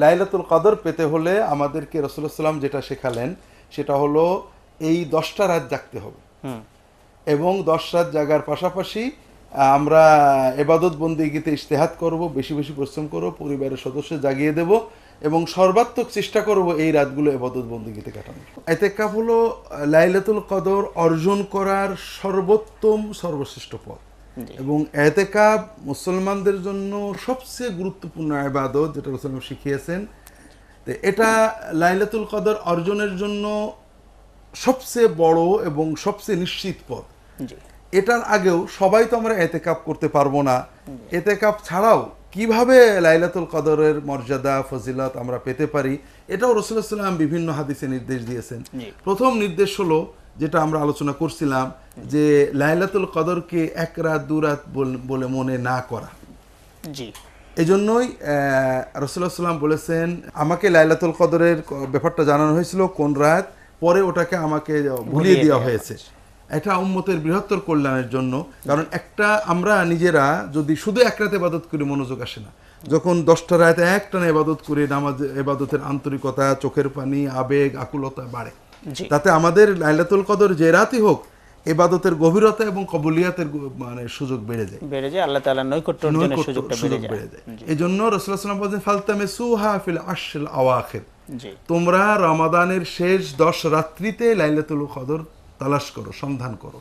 লাইলাতুল কদর পেতে হলে আমাদেরকে রাসূলুল্লাহ সাল্লাম যেটা শেখালেন সেটা হলো এই 10টা রাত জাগতে হবে এবং 10 রাত জাগার পাশাপাশি আমরা ইবাদত বন্দেগীতে ইজতিহাদ করব, বেশি বেশি পরিশ্রম করব, পরিবারের সদস্য জাগিয়ে দেব এবং সর্বাত্মক চেষ্টা করব এই রাতগুলো ইবাদত বন্দেগীতে কাটানোর। ইতিকাফ হলো লাইলাতুল কদর অর্জন করার সর্বোত্তম সর্বশ্রেষ্ঠ পথ এবং ইতিকাফ মুসলমানদের জন্য সবচেয়ে গুরুত্বপূর্ণ ইবাদত যেটা রাসূলুল্লাহ শিখিয়েছেন। তো এটা লাইলাতুল কদর অর্জনের জন্য সবচেয়ে বড় এবং সবচেয়ে নিশ্চিত পথ। এটার আগেও সবাই তো আমরা ইতিকাফ করতে পারবো না। ইতিকাফ ছাড়াও কিভাবে লাইলাতুল কদরের মর্যাদা ফজিলত আমরা পেতে পারি এটাও রাসূলুল্লাহ সাল্লাল্লাহু আলাইহি ওয়াসাল্লাম বিভিন্ন হাদিসে নির্দেশ দিয়েছেন। প্রথম নির্দেশ হলো যেটা আমরা আলোচনা করছিলাম যে লাইলাতুল কদরকে 1 রাত 2 রাত বলে মনে না করা। এজন্যই রাসূলুল্লাহ সাল্লাল্লাহু আলাইহি ওয়াসাল্লাম বলেছেন আমাকে লাইলাতুল কদরের ব্যাপারটা জানানো হয়েছিল কোন রাত, পরে ওটাকে আমাকে ভুলিয়ে দেওয়া হয়েছে। এটা উম্মতের বৃহত্তর কল্যাণের জন্য। কারণ একটা আমরা নিজেরা যদি শুধু 1 রাতে ইবাদত করি মনোযোগ আসে না। যখন 10টা রাতে একটানা ইবাদত করে নামাজ ইবাদতের আন্তরিকতা, চোখের পানি, আবেগ, আকুলতা বাড়ে। তাতে আমাদের লাইলাতুল কদর যে রাতই হোক ইবাদতের গভীরতা এবং কবুলিয়াতের মানে সুযোগ বেড়ে যায়, আল্লাহ তাআলার নৈকট্য অর্জনের সুযোগটা বেড়ে যায়। এজন্য রাসূলুল্লাহ সাল্লাল্লাহু আলাইহি ওয়াসাল্লাম বলেন ফালতামিসুহা ফিল আশরিল আওয়াখির, তোমরা রমাদানের শেষ 10 রাত্রিতে লাইলাতুল কদর তালাশ করো, সন্ধান করো।